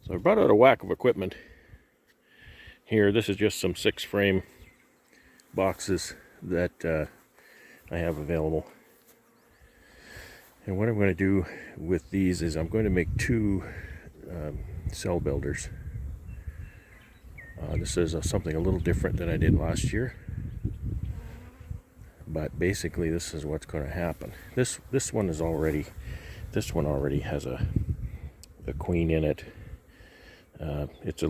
So I brought out a whack of equipment here. This is just some 6-frame boxes that I have available. And what I'm going to do with these is I'm going to make 2 cell builders. This is something a little different than I did last year. But basically this is what's going to happen. This one already has a queen in it. It's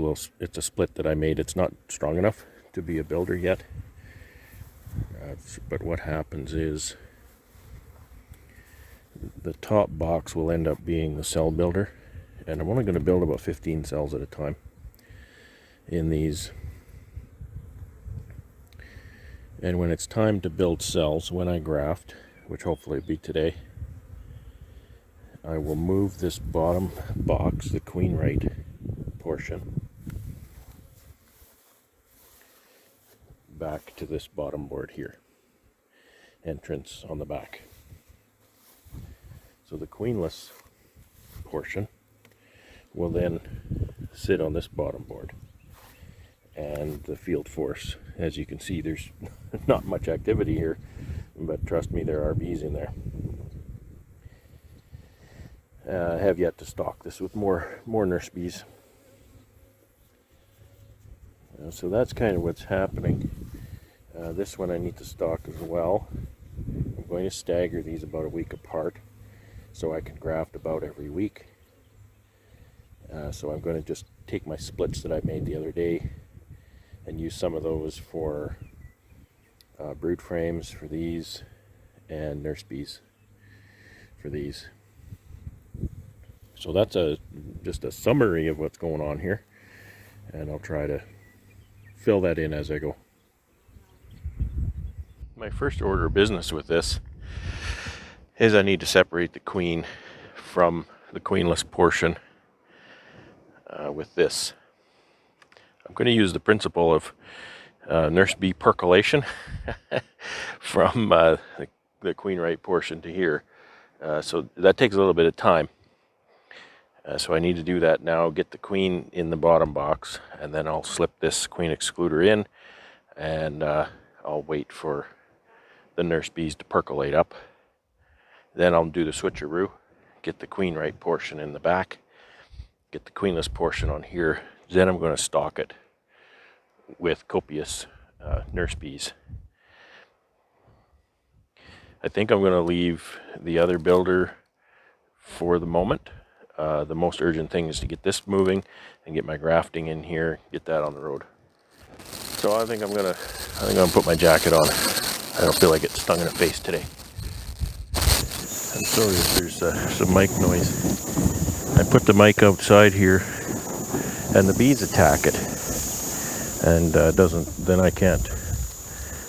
a split that I made. It's not strong enough to be a builder yet. But what happens is the top box will end up being the cell builder, and I'm only going to build about 15 cells at a time in these. And when it's time to build cells, when I graft, which hopefully will be today, I will move this bottom box, the queen right portion, back to this bottom board here, entrance on the back. So the queenless portion will then sit on this bottom board, and the field force, as you can see, there's not much activity here, but trust me, there are bees in there. I have yet to stock this with more nurse bees. So that's kind of what's happening. This one I need to stock as well. I'm going to stagger these about a week apart so I can graft about every week. So I'm going to just take my splits that I made the other day and use some of those for brood frames for these and nurse bees for these. So that's just a summary of what's going on here, and I'll try to fill that in as I go. My first order of business with this is I need to separate the queen from the queenless portion with this. I'm going to use the principle of nurse bee percolation from the queen right portion to here. So that takes a little bit of time. So I need to do that now, get the queen in the bottom box, and then I'll slip this queen excluder in, and I'll wait for the nurse bees to percolate up. Then I'll do the switcheroo, get the queen right portion in the back, get the queenless portion on here. Then I'm going to stock it with copious nurse bees. I think I'm going to leave the other builder for the moment. The most urgent thing is to get this moving and get my grafting in here, get that on the road. So I think I'm gonna put my jacket on. I don't feel like getting stung in the face today. I'm sorry if there's some mic noise. I put the mic outside here, and the bees attack it, and then I can't.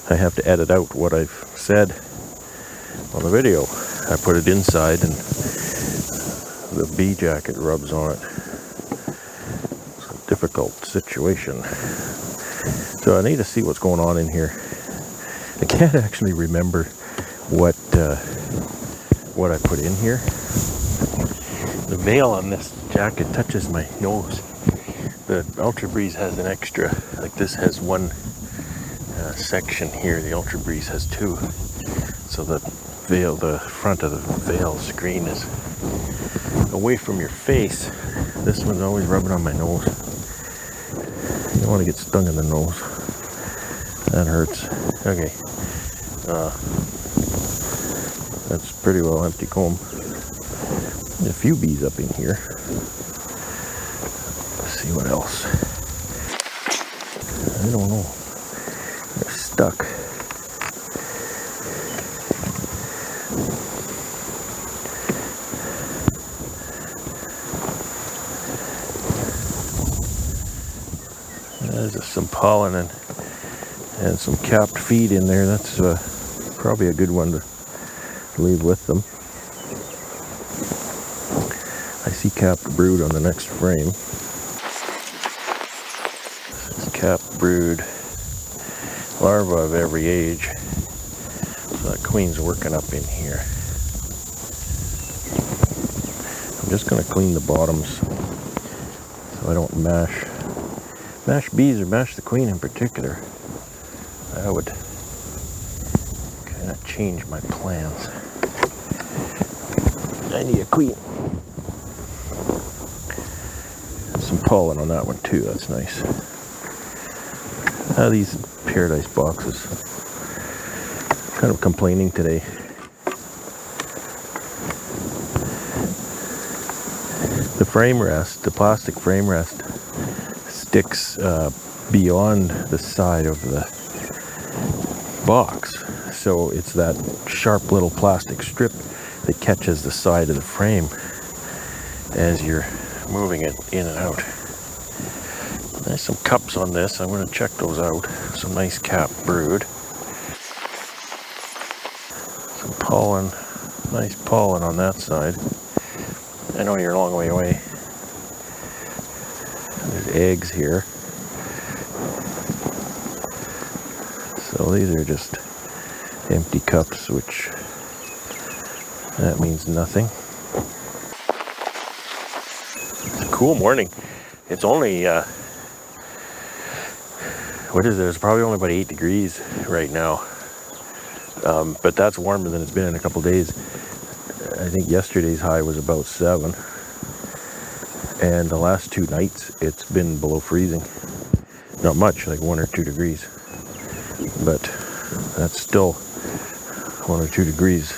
I have to edit out what I've said on the video. I put it inside, and the bee jacket rubs on it. It's a difficult situation. So I need to see what's going on in here. I can't actually remember what I put in here. The veil on this jacket touches my nose. The Ultra Breeze has an extra, like this has one section here. The Ultra Breeze has 2. So the veil, the front of the veil screen is away from your face. This one's always rubbing on my nose. You don't want to get stung in the nose. That hurts. Okay. That's pretty well empty comb. A few bees up in here. Let's see what else. I don't know. They're stuck. There's some pollen and some capped feed in there. That's probably a good one to leave with them. I see capped brood on the next frame. This is capped brood, larva of every age. So that queen's working up in here. I'm just going to clean the bottoms. So so I don't mash bees or mash the queen in particular. That would kind of change my plans. I need a queen. Some pollen on that one too, that's nice. These paradise boxes, kind of complaining today. The frame rest, the plastic frame rest, sticks beyond the side of the box. So it's that sharp little plastic strip that catches the side of the frame as you're moving it in and out. There's some cups on this. I'm going to check those out. Some nice cap brood. Some pollen. Nice pollen on that side. I know you're a long way away. There's eggs here. So these are just empty cups, which that means nothing. It's a cool morning. It's only what is it? It's probably only about 8 degrees right now. But that's warmer than it's been in a couple days. I think yesterday's high was about 7. And the last 2 nights, it's been below freezing. Not much, like 1 or 2 degrees. But that's still 1 or 2 degrees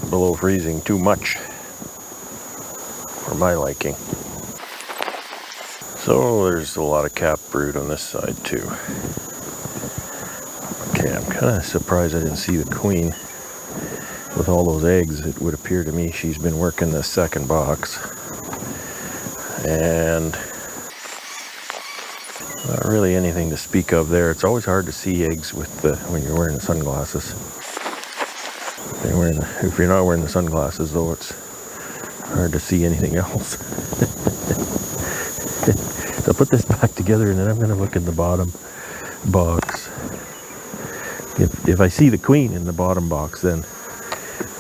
below freezing. Too much for my liking. So there's a lot of cap brood on this side too. Okay, I'm kind of surprised I didn't see the queen. With all those eggs, it would appear to me she's been working the second box. And not really anything to speak of there. It's always hard to see eggs with when you're wearing the sunglasses. If you're not wearing the sunglasses though, it's hard to see anything else. So I'll put this back together and then I'm going to look in the bottom box. If I see the queen in the bottom box, then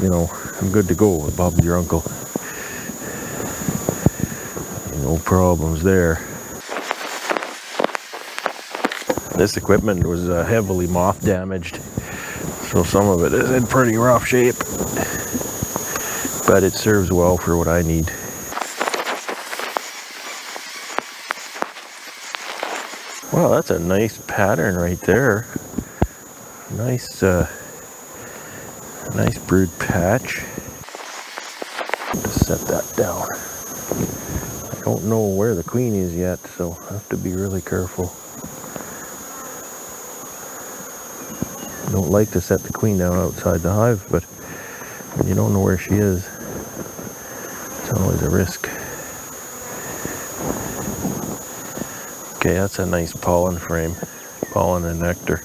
you know, I'm good to go with Bob's your uncle. No problems there. This equipment was heavily moth damaged, so some of it is in pretty rough shape. But it serves well for what I need. Wow, that's a nice pattern right there. Nice nice brood patch. Just set that down. I don't know where the queen is yet, so I have to be really careful. I don't like to set the queen down outside the hive, but when you don't know where she is, it's always a risk. Okay, that's a nice pollen frame. Pollen and nectar.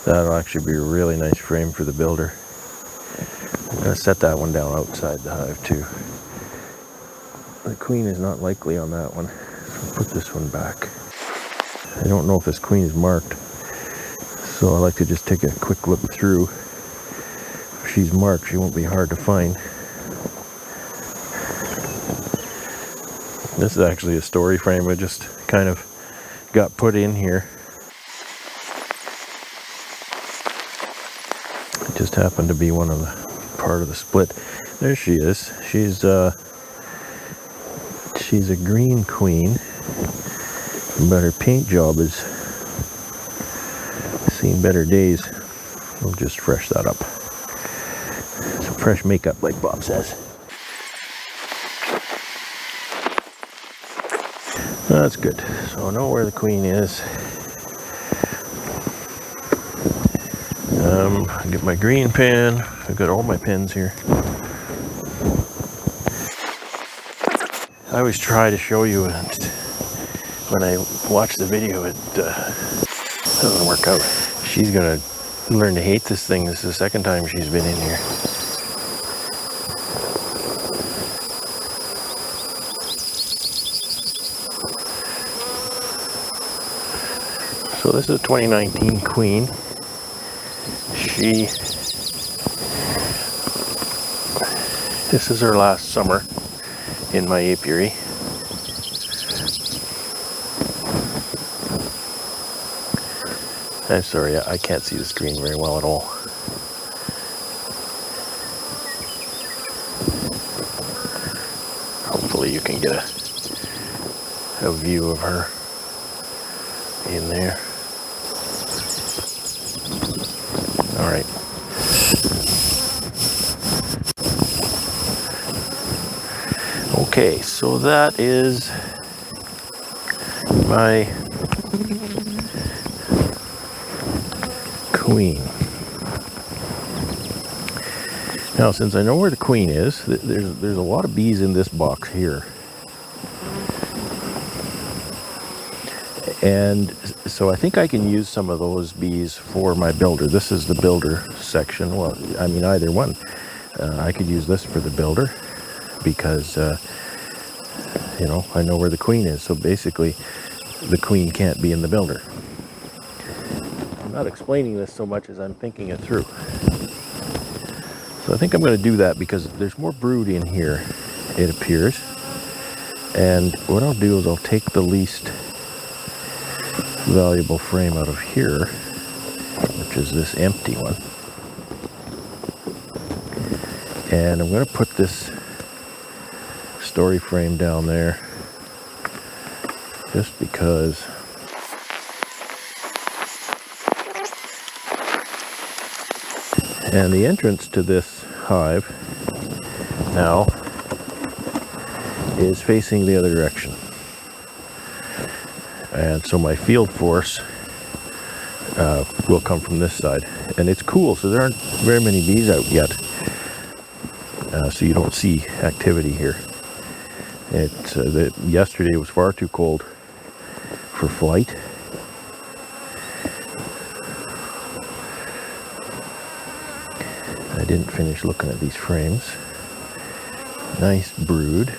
That'll actually be a really nice frame for the builder. I'm going to set that one down outside the hive too. The queen is not likely on that one, so I'll put this one back. I don't know if this queen is marked, so I like to just take a quick look through. If she's marked, she won't be hard to find. This is actually a story frame I just kind of got put in here. It just happened to be one of the part of the split. There she is. She's a green queen, but her paint job has seen better days. We'll just fresh that up. Some fresh makeup, like Bob says. That's good. So I know where the queen is. I get my green pen. I've got all my pens here. I always try to show you it. When I watch the video, it doesn't work out. She's gonna learn to hate this thing. This is the second time she's been in here. So this is a 2019 queen. This is her last summer in my apiary. I'm sorry, I can't see the screen very well at all. Hopefully you can get a view of her in there. All right. Okay, so that is my queen. Now, since I know where the queen is, there's a lot of bees in this box here. And so I think I can use some of those bees for my builder. This is the builder section. Well, I mean, either one. I could use this for the builder because, you know, I know where the queen is. So basically, the queen can't be in the builder. I'm not explaining this so much as I'm thinking it through. So I think I'm going to do that because there's more brood in here, it appears. And what I'll do is I'll take the least valuable frame out of here, which is this empty one. And I'm going to put this story frame down there just because and the entrance to this hive now is facing the other direction. And so my field force will come from this side. And it's cool, so there aren't very many bees out yet. So you don't see activity here. Yesterday was far too cold for flight. I didn't finish looking at these frames. Nice brood.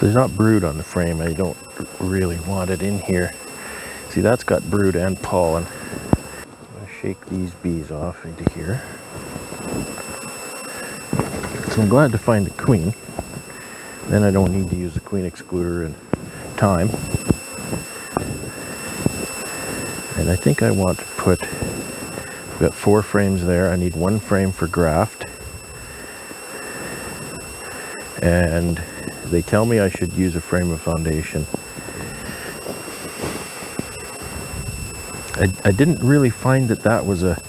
There's not brood on the frame. I don't really want it in here. See, that's got brood and pollen. I'm going to shake these bees off into here. So I'm glad to find the queen. Then I don't need to use the queen excluder and time. And I think I want to put, I've got 4 frames there. I need 1 frame for graft. And they tell me I should use a frame of foundation. I didn't really find that was a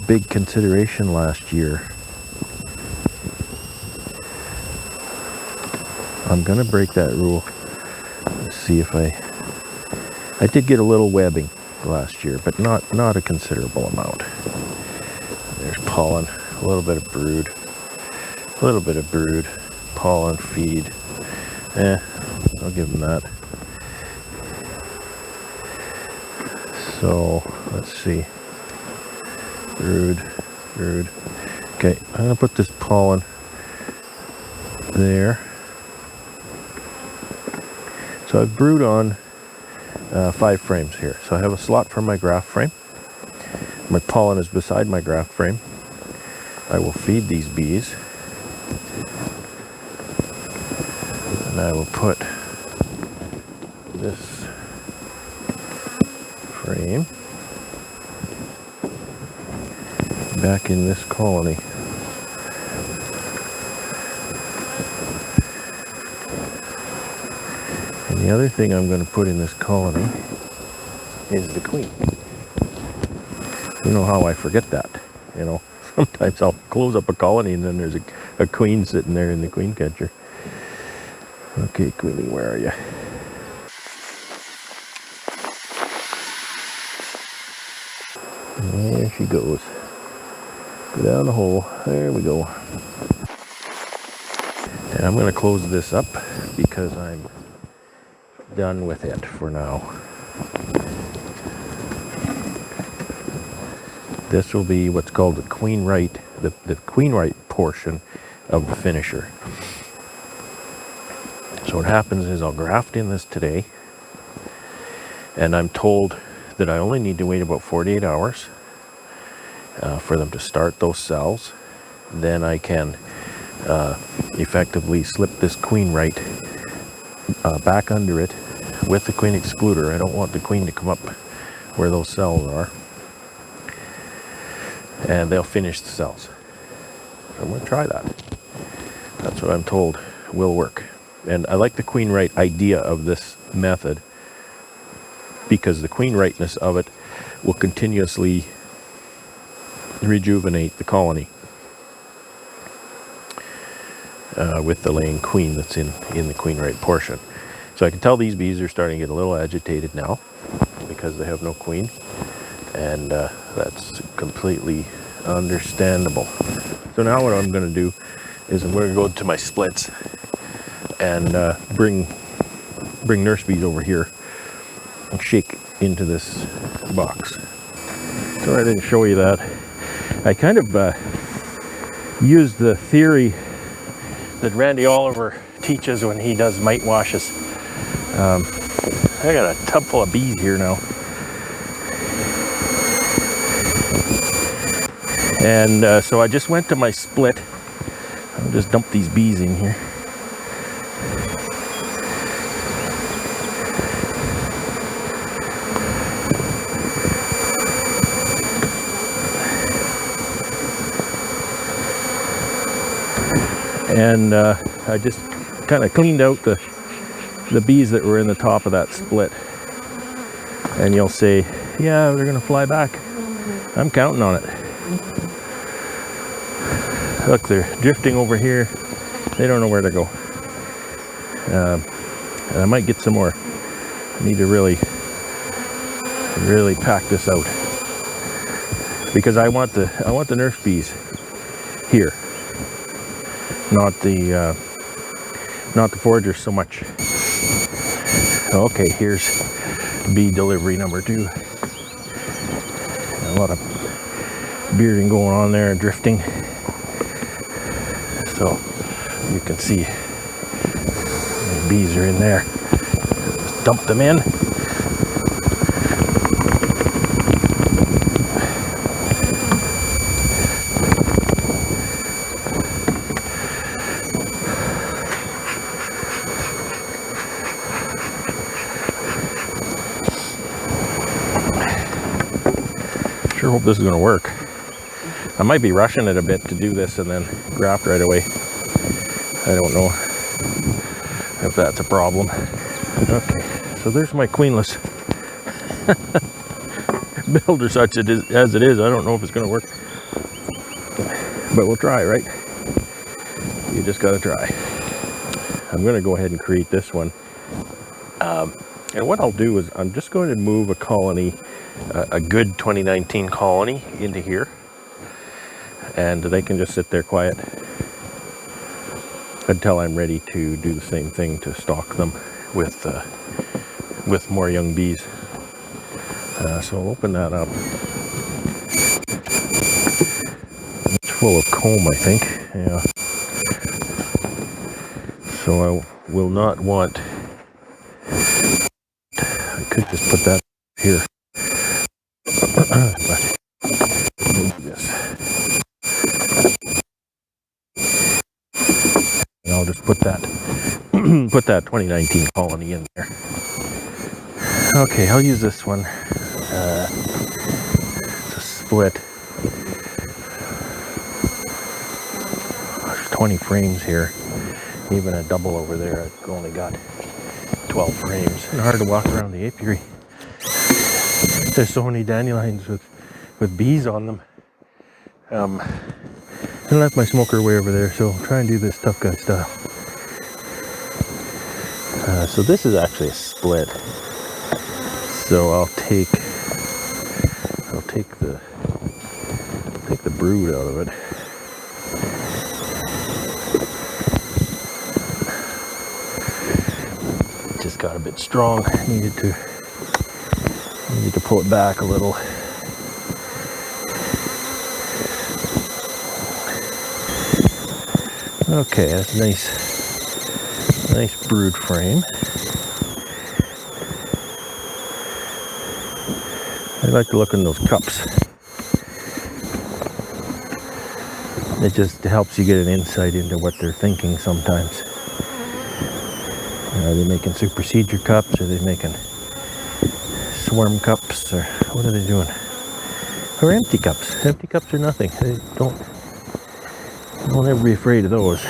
big consideration last year. I'm gonna break that rule. Let's see if I did get a little webbing last year, but not a considerable amount. There's pollen, a little bit of brood, pollen, feed. I'll give them that. So let's see, brood. Okay, I'm gonna put this pollen there. So I've brood on 5 frames here. So I have a slot for my graft frame. My pollen is beside my graft frame. I will feed these bees. And I will put this frame back in this colony. And the other thing I'm going to put in this colony is the queen. You know how I forget that, you know. Sometimes I'll close up a colony and then there's a queen sitting there in the queen catcher. Okay, Queenie, where are you? There she goes. Go down the hole. There we go. And I'm going to close this up because I'm done with it for now. This will be what's called the queen right, the queen right portion of the finisher. So So what happens is I'll graft in this today, and I'm told that I only need to wait about 48 hours for them to start those cells. Then I can effectively slip this queen right back under it with the queen excluder. I don't want the queen to come up where those cells are, and they'll finish the cells. I'm going to try that. That's what I'm told will work. And I like the queen right idea of this method because the queen rightness of it will continuously rejuvenate the colony with the laying queen that's in the queen right portion. So I can tell these bees are starting to get a little agitated now because they have no queen, and that's completely understandable. So now what I'm going to do is I'm going to go to my splits and bring nurse bees over here and shake into this box. Sorry I didn't show you that. I kind of used the theory that Randy Oliver teaches when he does mite washes. I got a tub full of bees here now. And so I just went to my split. I'll just dump these bees in here. And I just kind of cleaned out the bees that were in the top of that split. And you'll say, yeah, they're going to fly back. I'm counting on it. Look, they're drifting over here. They don't know where to go. And I might get some more. I need to really pack this out because I want the nurse bees here, not the foragers so much. Okay, here's bee delivery number 2. A lot of bearding going on there and drifting. So you can see the bees are in there. Just dump them in. Sure hope this is going to work. I might be rushing it a bit to do this and then graft right away. I don't know if that's a problem. Okay, so there's my queenless builder such as it is. I don't know if it's going to work, but we'll try, right? You just got to try. I'm going to go ahead and create this one. And what I'll do is I'm just going to move a colony, a good 2019 colony into here. And they can just sit there quiet until I'm ready to do the same thing to stock them with more young bees. So I'll open that up. It's full of comb, I think. Yeah. So I will not want. I could just put that here. But we'll do this. And I'll just put that 2019 colony in there. Okay, I'll use this one. It's a split. There's 20 frames here. Even a double over there, I've only got 12 frames. And hard to walk around the apiary. There's so many dandelions with bees on them. I left my smoker way over there, so I'll try and do this tough guy style. So this is actually a split. So I'll take the brood out of it. Just got a bit strong. Needed to pull it back a little. Okay, that's Nice brood frame. I like to look in those cups. It just helps you get an insight into what they're thinking sometimes. Are they making supersedure cups? Are they making swarm cups? Or what are they doing? Or empty cups. Empty cups are nothing. They don't ever be afraid of those.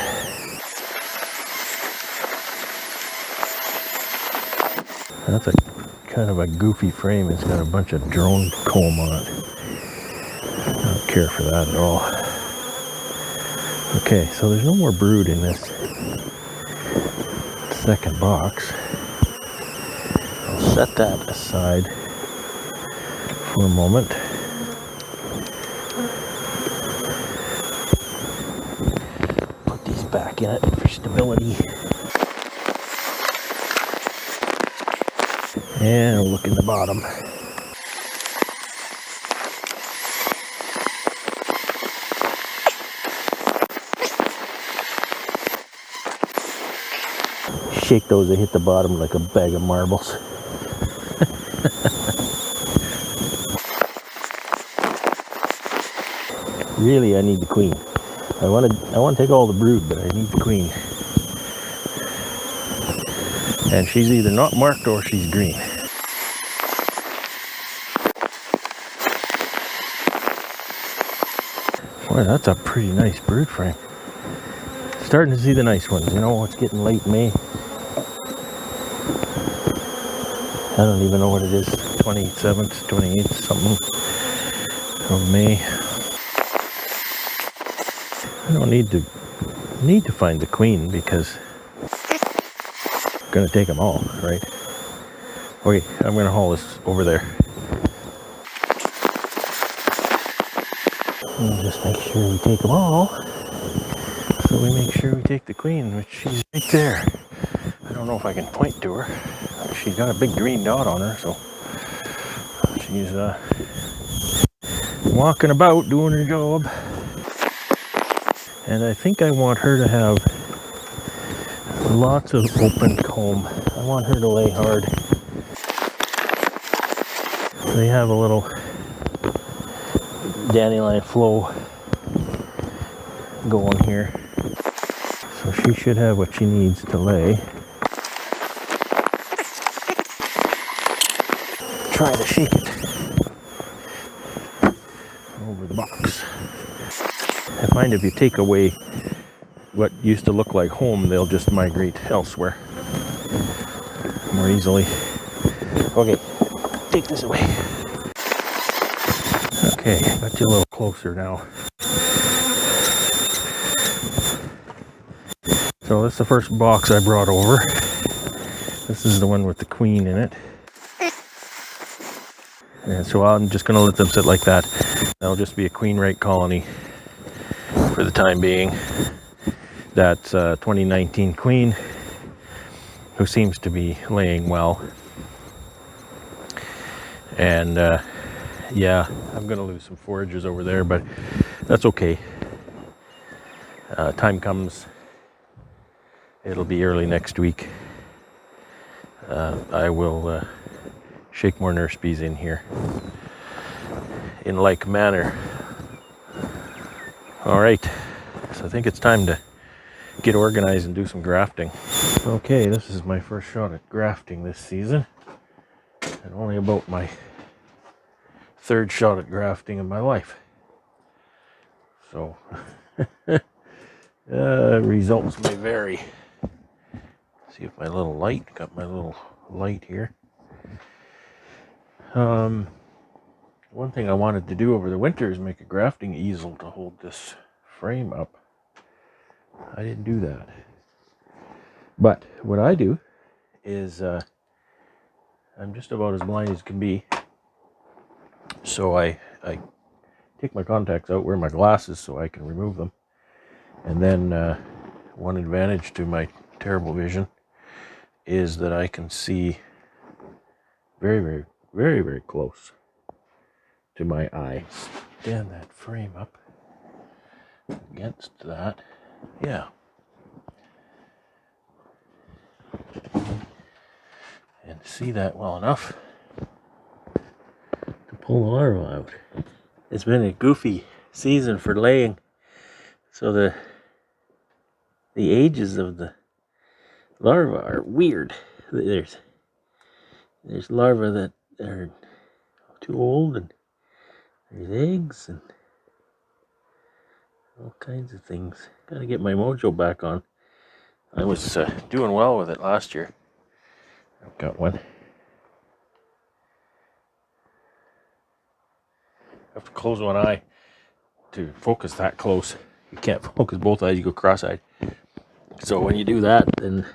That's a kind of a goofy frame. It's got a bunch of drone comb on it. I don't care for that at all. Okay, so there's no more brood in this second box. I'll set that aside for a moment. Put these back in it for stability. And we'll look in the bottom. Shake those, they hit the bottom like a bag of marbles. Really, I need the queen. I want to take all the brood, but I need the queen. And she's either not marked or she's green. Boy, that's a pretty nice brood frame. Starting to see the nice ones. You know, it's getting late May. I don't even know what it is. 27th, 28th, something of May. I don't need to find the queen because I'm gonna take them all, right? Okay, I'm gonna haul this over there. And just make sure we take them all. So we make sure we take the queen, which she's right there. I don't know if I can point to her. She's got a big green dot on her, so she's walking about doing her job. And I think I want her to have lots of open comb. I want her to lay hard. They have a little dandelion flow going here. So she should have what she needs to lay. Try to shake it over the box. I find if you take away what used to look like home, they'll just migrate elsewhere more easily. Okay, take this away. Okay, got you a little closer now. So this is the first box I brought over. This is the one with the queen in it. And so I'm just going to let them sit like that. That'll just be a queen rate colony for the time being. That's 2019 queen who seems to be laying well. And yeah, I'm going to lose some foragers over there, but that's okay. Time comes. It'll be early next week. I will shake more nurse bees in here in like manner. All right, so I think it's time to get organized and do some grafting. Okay, this is my first shot at grafting this season, and only about my third shot at grafting in my life. So results may vary. See if my little light, got my little light here. One thing I wanted to do over the winter is make a grafting easel to hold this frame up. I didn't do that. But what I do is I'm just about as blind as can be. So I take my contacts out, wear my glasses so I can remove them. And then one advantage to my terrible vision is that I can see very, very, very, very close to my eye. Stand that frame up against that. Yeah. see that well enough to pull the larva out. It's been a goofy season for laying, so the ages of the larvae are weird. There's larvae that are too old, and there's eggs and all kinds of things. Gotta get my mojo back on. I was doing well with it last year. I've got one. I have to close one eye to focus that close. You can't focus both eyes, you go cross-eyed. So when you do that, then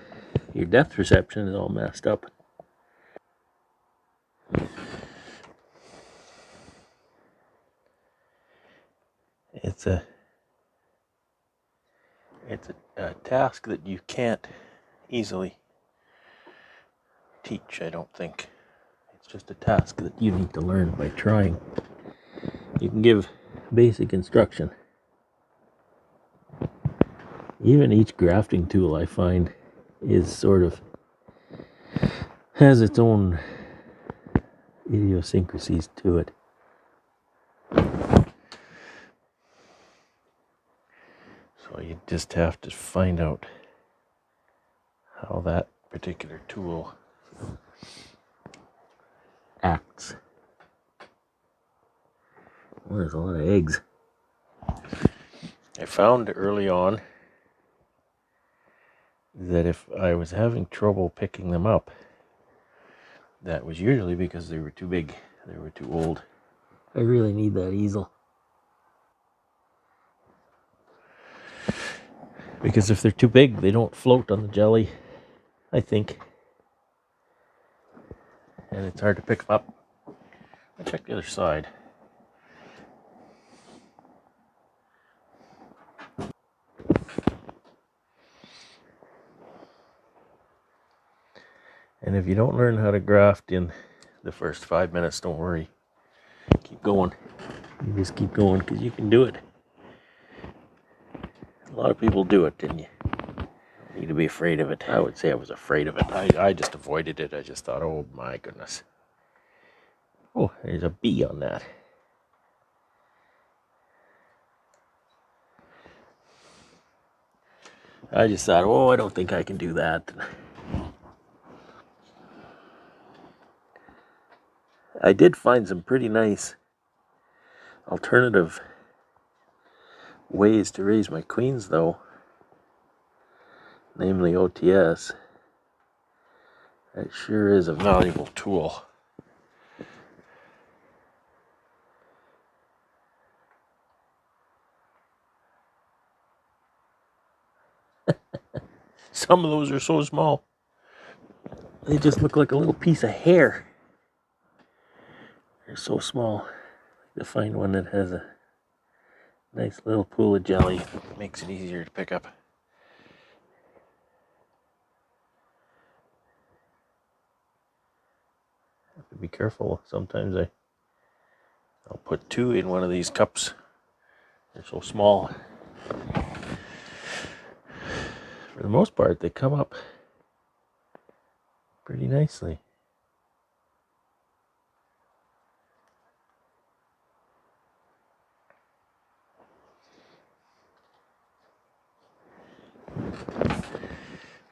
your depth perception is all messed up. It's a task that you can't easily teach, I don't think. It's just a task that you need to learn by trying. You can give basic instruction. Even each grafting tool, I find, is sort of has its own idiosyncrasies to it. So you just have to find out how that particular tool acts. Well, there's a lot of eggs. I found early on that if I was having trouble picking them up, that was usually because they were too big, they were too old. I really need that easel. Because if they're too big, they don't float on the jelly, I think. And it's hard to pick them up. I'll check the other side. And if you don't learn how to graft in the first 5 minutes, don't worry. Keep going. You just keep going because you can do it. A lot of people do it, didn't you? You need to be afraid of it. I would say I was afraid of it. I just avoided it. I just thought, oh my goodness. Oh, there's a bee on that. I just thought, oh, I don't think I can do that. I did find some pretty nice alternative ways to raise my queens, though. Namely OTS. That sure is a valuable tool. Some of those are so small. They just look like a little piece of hair. They're so small. To find one that has a nice little pool of jelly makes it easier to pick up. Have to be careful. Sometimes I'll put 2 in one of these cups. They're so small. For the most part, they come up pretty nicely.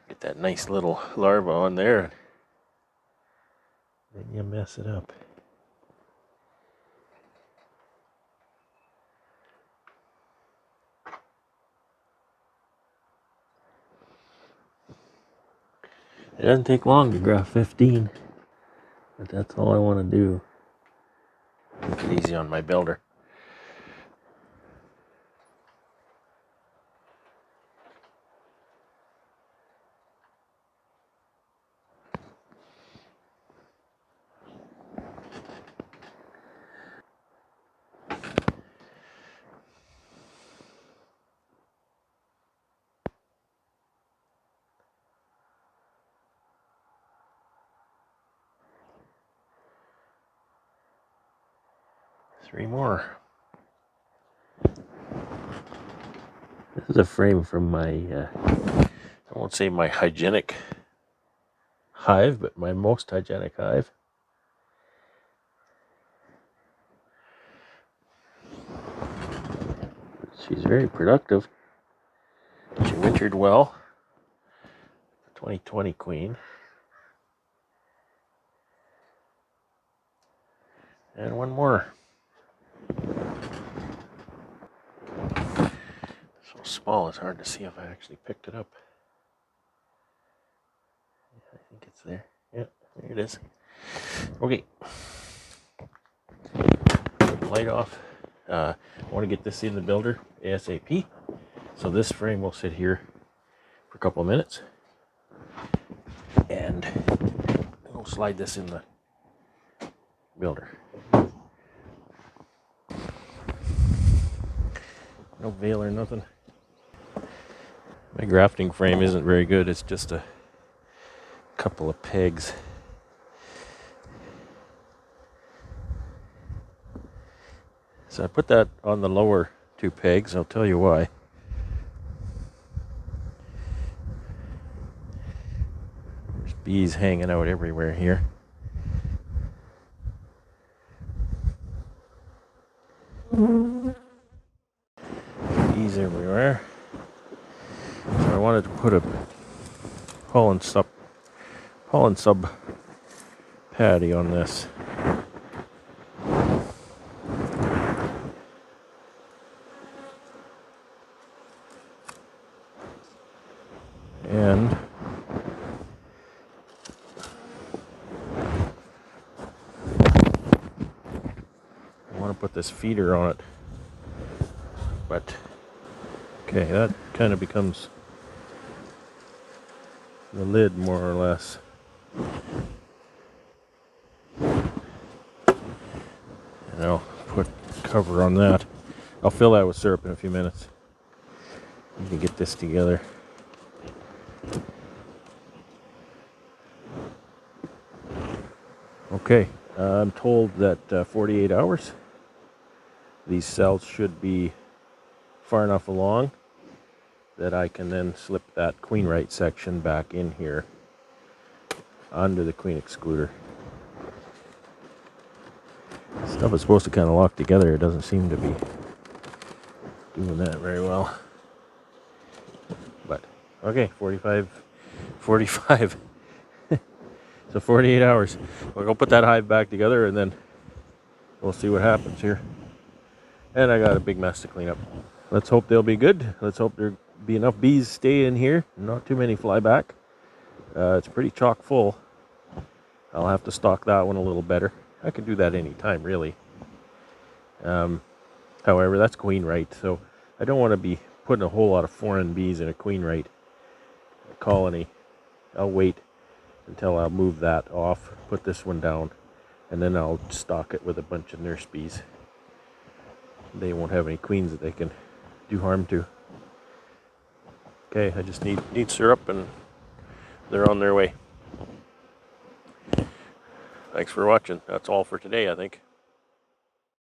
Get that nice little larva on there, then you mess it up. It doesn't take long to graft 15, but that's all I want to do. Make it easy on my builder. Three more. This is a frame from my, I won't say my hygienic hive, but my most hygienic hive. She's very productive. She wintered well. 2020 queen. And one more. So small it's hard to see if I actually picked it up. I think it's there. Yeah, there it is. Okay. Light off. I want to get this in the builder ASAP. So this frame will sit here for a couple of minutes. And we'll slide this in the builder. No veil or nothing. My grafting frame isn't very good. It's just a couple of pegs. So I put that on the lower two pegs. I'll tell you why. There's bees hanging out everywhere here. Bees everywhere. So I wanted to put a pollen sub patty on this. And I want to put this feeder on it. But okay, that kind of becomes the lid more or less. And I'll put cover on that. I'll fill that with syrup in a few minutes. You can get this together. Okay, I'm told that 48 hours these cells should be far enough along that I can then slip that queen right section back in here onto the queen excluder. Stuff is supposed to kind of lock together. It doesn't seem to be doing that very well. But okay, 45. So 48 hours. We'll go put that hive back together and then we'll see what happens here. And I got a big mess to clean up. Let's hope they'll be good. Let's hope there'll be enough bees stay in here. Not too many fly back. It's pretty chock full. I'll have to stock that one a little better. I can do that anytime, really. However, that's queen right, so I don't want to be putting a whole lot of foreign bees in a queen right colony. I'll wait until I'll move that off, put this one down, and then I'll stock it with a bunch of nurse bees. They won't have any queens that they can do harm to. Okay, I just need syrup and they're on their way. Thanks for watching. That's all for today, I think.